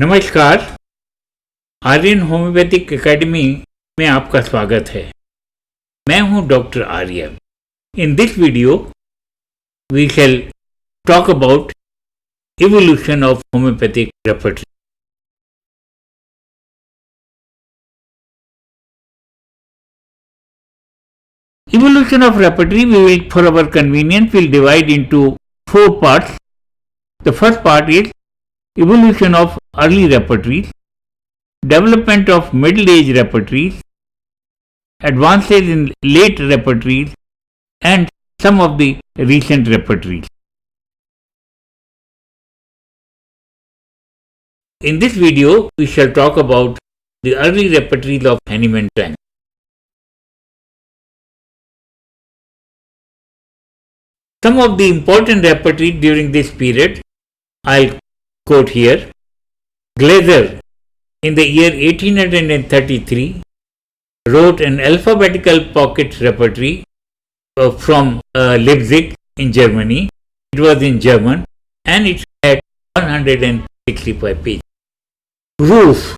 नमस्कार, Aryan homeopathic academy में आपका स्वागत है। मैं हूं doctor Arya. In this video we shall talk about evolution of homeopathic repertory. Evolution of repertory, we will, for our convenience, will divide into 4 parts. The first part is evolution of early repertories, development of middle age repertories, advances in late repertories, and some of the recent repertories. In this video, we shall talk about the early repertories of Hahnemannian time. Some of the important repertories during this period, I'll quote here. Glaser, in the year 1833, wrote an alphabetical pocket repertory from Leipzig in Germany. It was in German and it had 165 pages. Roof,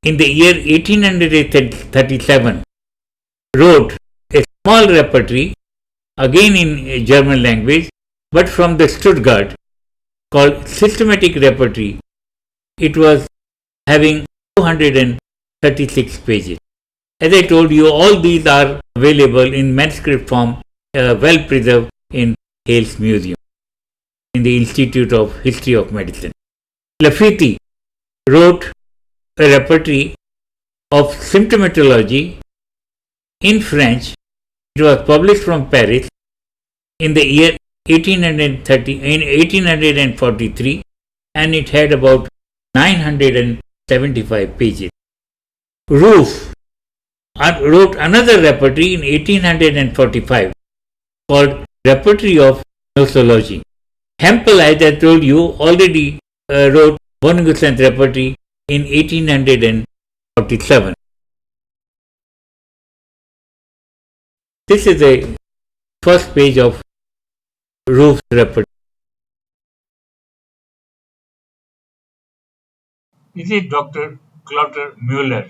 in the year 1837, wrote a small repertory, again in German language, but from the Stuttgart, called Systematic Repertory. It was having 236 pages. As I told you, all these are available in manuscript form, well preserved in Hales Museum, in the Institute of History of Medicine. Lafitte wrote a repertory of symptomatology in French. It was published from Paris in the year 1843 and it had about 975 pages. Roof wrote another repertory in 1845 called Repertory of Nosology. Hempel, as I told you, already wrote Bonnegusen's repertory in 1847. This is the first page of Roof's repertory. This is Dr. Clotter Mueller.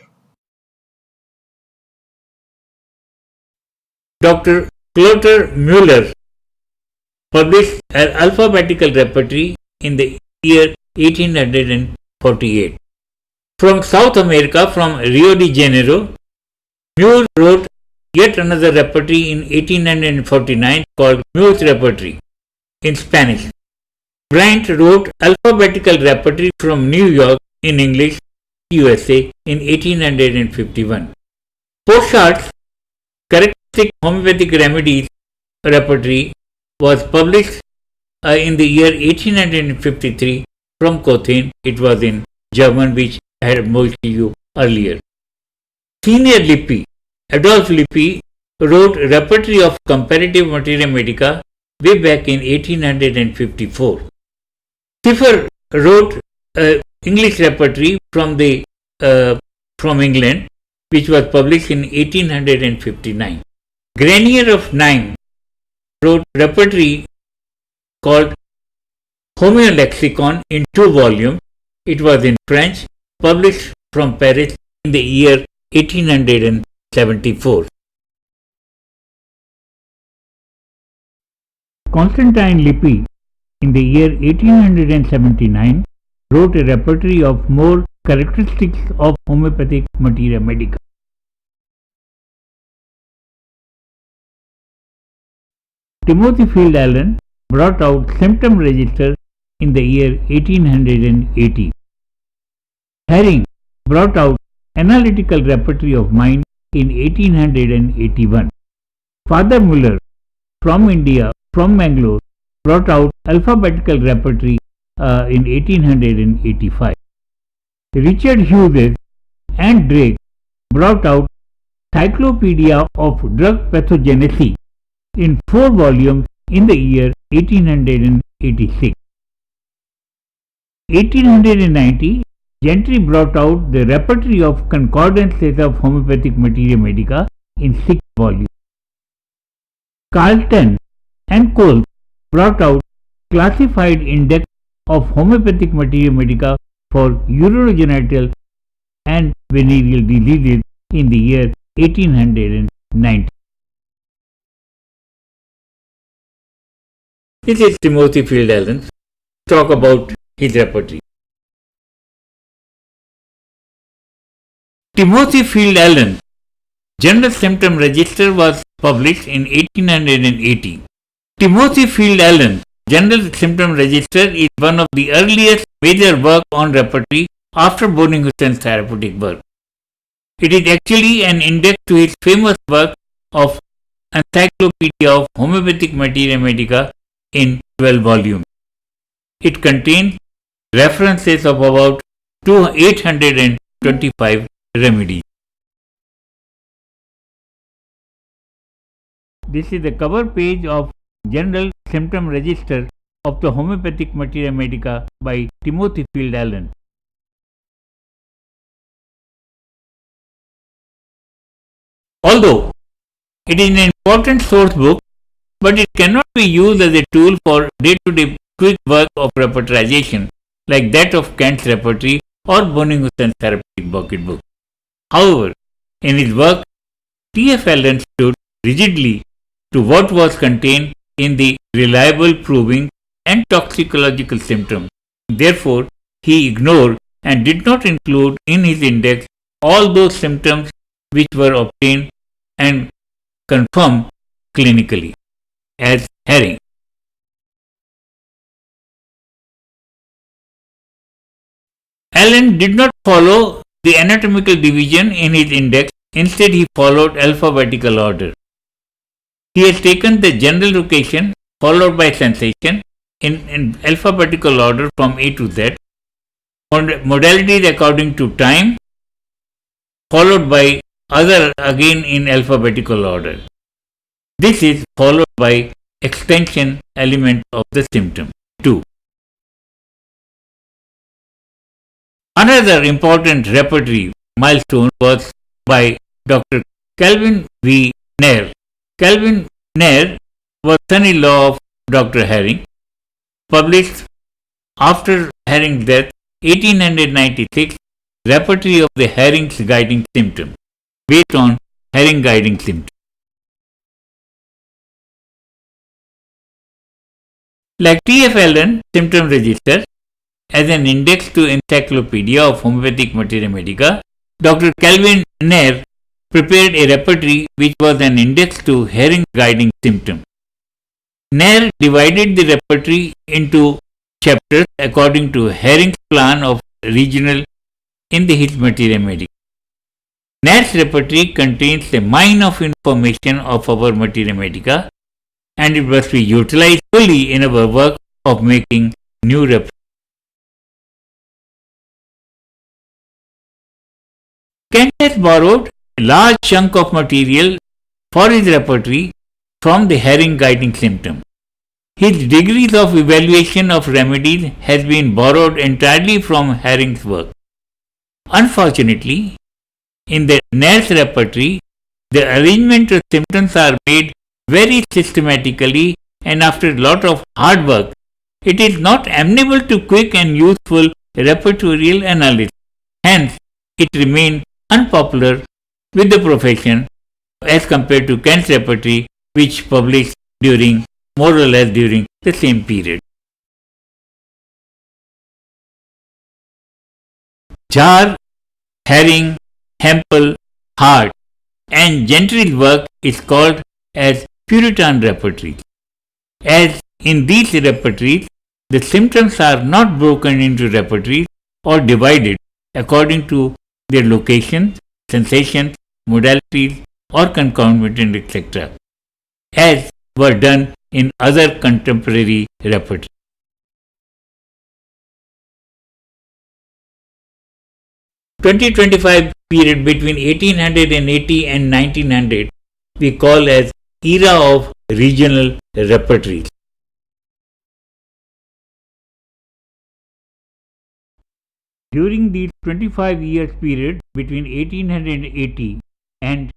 Dr. Clotter Mueller published an alphabetical repertory in the year 1848. From South America, from Rio de Janeiro, Mueller wrote yet another repertory in 1849 called Mueller's Repertory in Spanish. Bryant wrote alphabetical repertory from New York in English, USA in 1851. Pochard's Characteristic Homeopathic Remedies repertory was published in the year 1853 from Cothen. It was in German, which I had mentioned to you earlier. Senior Lippi, Adolf Lippi, wrote Repertory of Comparative Materia Medica way back in 1854. Schiffer wrote English repertory from England, which was published in 1859. Grenier of Nîmes wrote repertory called Homeolexicon in 2 volumes. It was in French, published from Paris in the year 1874. Constantine Lippi, in the year 1879, wrote a repertory of more characteristics of homeopathic materia medica. Timothy Field Allen brought out symptom register in the year 1880. Herring brought out analytical repertory of mind in 1881. Father Muller from India, from Mangalore, brought out alphabetical repertory in 1885. Richard Hughes and Drake brought out Cyclopedia of Drug Pathogenesis in 4 volumes in the year 1886. 1890, Gentry brought out the Repertory of Concordances of Homeopathic Materia Medica in 6 volumes. Carlton and Cole brought out Classified Index of Homeopathic Materia Medica for urogenital and venereal diseases in the year 1890. This is Timothy Field Allen. Talk about his repertory. Timothy Field Allen General Symptom Register was published in 1880. Timothy Field Allen General Symptom Register is one of the earliest major work on repertory after Bonning-Hussen's therapeutic work. It is actually an index to his famous work of Encyclopedia of Homoeopathic Materia Medica in 12 volumes. It contains references of about 825 remedies. This is the cover page of General Symptom Register of the Homoeopathic Materia Medica by Timothy Field Allen. Although it is an important source book, but it cannot be used as a tool for day-to-day quick work of repertorization like that of Kant's repertory or Bonning-Hussen's therapeutic bucket book. However, in his work, T.F. Allen stood rigidly to what was contained in the reliable proving and toxicological symptoms. Therefore, he ignored and did not include in his index all those symptoms which were obtained and confirmed clinically as Herring. Allen did not follow the anatomical division in his index, instead he followed alphabetical order. He has taken the general location followed by sensation in alphabetical order from A to Z, modalities according to time, followed by other again in alphabetical order. This is followed by extension element of the symptom. 2. Another important repertory milestone was by Dr. Calvin V. Nair. Calvin Nair was son-in-law of Dr. Herring. Published after Herring's death, 1896, Repertory of the Herring's Guiding Symptom, based on Herring Guiding Symptom. Like T.F. Allen Symptom Register, as an index to Encyclopedia of Homoeopathic Materia Medica, Dr. Calvin Nair prepared a repertory which was an index to Herring's Guiding Symptom. Nair divided the repertory into chapters according to Herring's plan of regional in his Materia Medica. Nair's repertory contains a mine of information of our Materia Medica, and it must be utilized fully in our work of making new repertory. Kant has borrowed a large chunk of material for his repertory from the Herring Guiding Symptom. His degrees of evaluation of remedies has been borrowed entirely from Herring's work. Unfortunately, in the Nair's repertory, the arrangement of symptoms are made very systematically, and after a lot of hard work, it is not amenable to quick and useful repertorial analysis. Hence, it remained unpopular with the profession as compared to Kant's repertory, which published during more or less during the same period. Jar, Herring, Hempel, Hart, and Gentry's work is called as Puritan repertories. As in these repertories, the symptoms are not broken into repertories or divided according to their locations, sensations, modalities, or concomitant, etc., as were done in other contemporary repertories. The 2025 period between 1880 and 1900 we call as era of regional repertories. During the 25 years period between 1880 and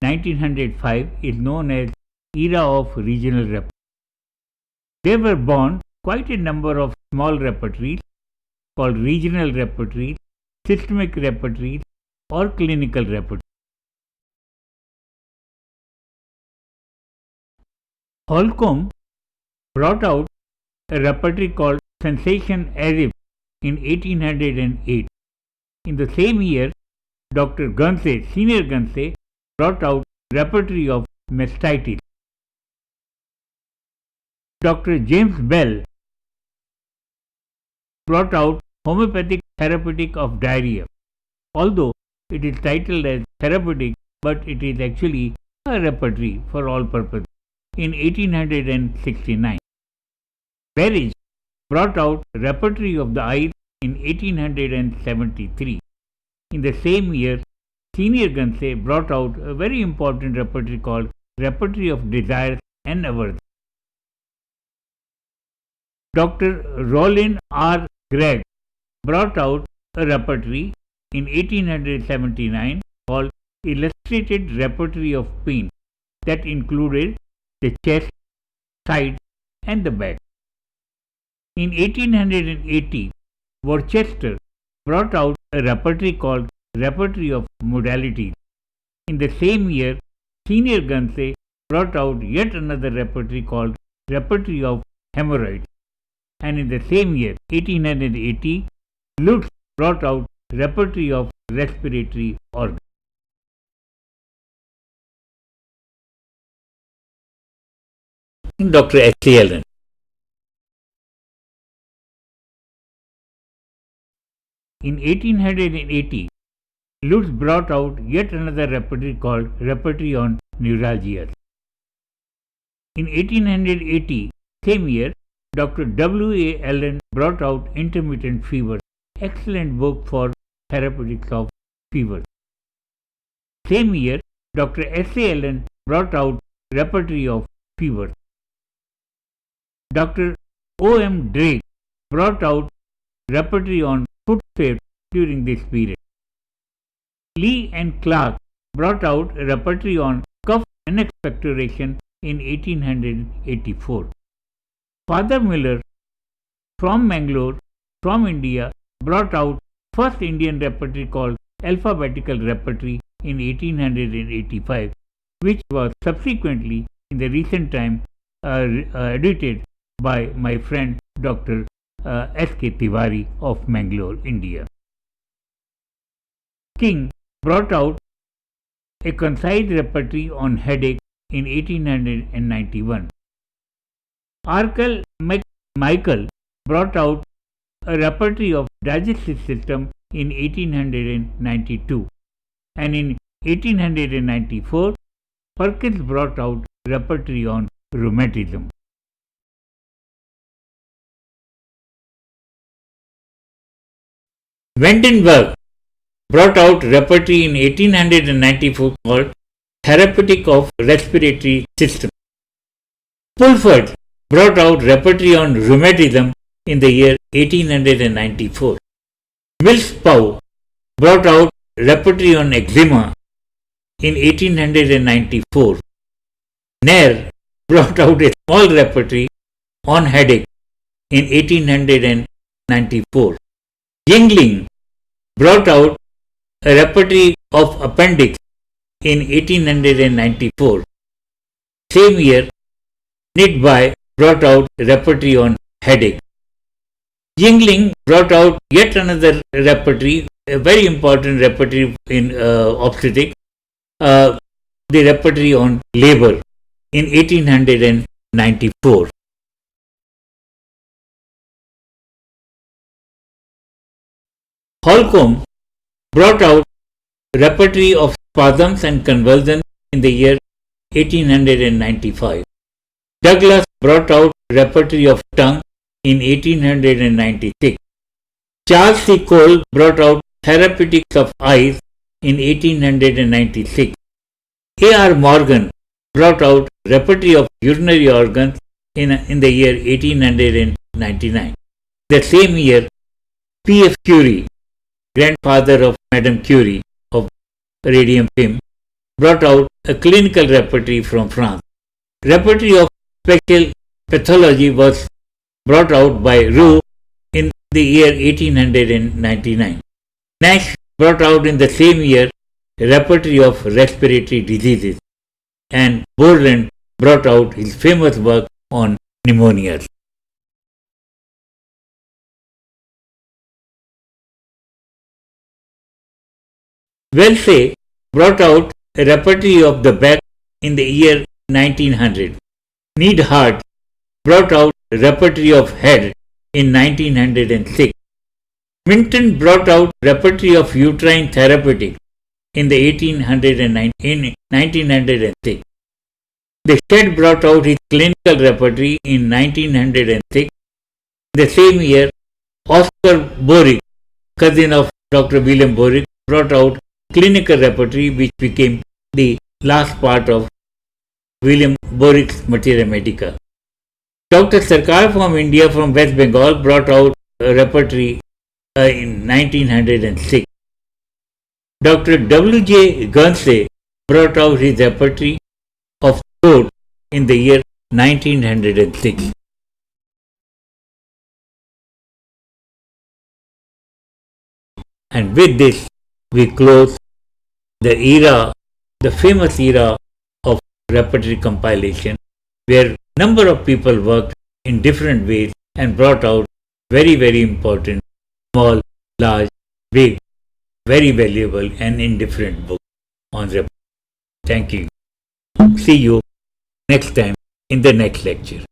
1905 is known as era of regional repertories. There were born quite a number of small repertories called regional repertories, systemic repertories, or clinical repertories. Holcomb brought out a repertory called Sensation Arif in 1808. In the same year, Dr. Gunsey, Senior Gunsey, brought out repertory of mastitis. Dr. James Bell brought out homeopathic therapeutic of diarrhea. Although it is titled as therapeutic, but it is actually a repertory for all purposes in 1869. Berridge brought out repertory of the eyes in 1873. In the same year, Senior Gunsey brought out a very important repertory called Repertory of Desires and Aversion. Dr. Rollin R. Gregg brought out a repertory in 1879 called Illustrated Repertory of Pain that included the chest, side, and the back. In 1880, Worcester brought out a repertory called Repertory of Modalities. In the same year, Senior Gunsey brought out yet another repertory called Repertory of Hemorrhoids. And in the same year, 1880, Lutz brought out Repertory of Respiratory Organs. Dr. S.C. Allen. In 1880, Lutz brought out yet another repertory called Repertory on Neuralgias. In 1880, same year, Dr. W. A. Allen brought out Intermittent Fever, excellent book for therapeutics of fever. Same year, Dr. S. A. Allen brought out Repertory of Fever. Dr. O. M. Drake brought out repertory on foot safety during this period. Lee and Clark brought out a repertory on cough and expectoration in 1884. Father Miller from Mangalore, from India, brought out first Indian repertory called Alphabetical Repertory in 1885, which was subsequently in the recent time edited by my friend Dr. S.K. Tiwari of Mangalore, India. King brought out a concise repertory on headache in 1891. Arkell McMichael brought out a repertory of digestive system in 1892, and in 1894 Perkins brought out repertory on rheumatism. Vandenberg brought out repertory in 1894 called Therapeutic of Respiratory System. Pulford brought out repertory on rheumatism in the year 1894. Mills-Pow brought out repertory on eczema in 1894. Nair brought out a small repertory on headache in 1894. Yingling brought out a repertory of appendix in 1894. Same year, Nidby brought out a repertory on headache. Yingling brought out yet another repertory, a very important repertory in obstetrics, the repertory on labor in 1894. Holcomb brought out repertory of spasms and convulsions in the year 1895. Douglas brought out repertory of tongue in 1896. Charles C. Cole brought out therapeutics of eyes in 1896. A. R. Morgan brought out repertory of urinary organs in the year 1899. The same year, P. F. Curie, grandfather of Madame Curie of radium fame, brought out a clinical repertory from France. Repertory of special pathology was brought out by Roux in the year 1899. Nash brought out in the same year a repertory of respiratory diseases, and Borland brought out his famous work on pneumonia. Wellesley brought out a repertory of the back in the year 1900. Neidhart brought out a repertory of head in 1906. Minton brought out repertory of uterine therapeutic in the 1906. The Shed brought out his clinical repertory in 1906. The same year, Oscar Borick, cousin of Dr. William Borick, brought out clinical repertory which became the last part of William Borick's Materia Medica. Dr. Sarkar from India from West Bengal brought out a repertory in 1906. Dr. W.J. Guernsey brought out his repertory of throat in the year 1906. And with this, we close the famous era of repertory compilation, where number of people worked in different ways and brought out very, very important, small, large, big, very valuable and indifferent books on repertory. Thank you. See you next time in the next lecture.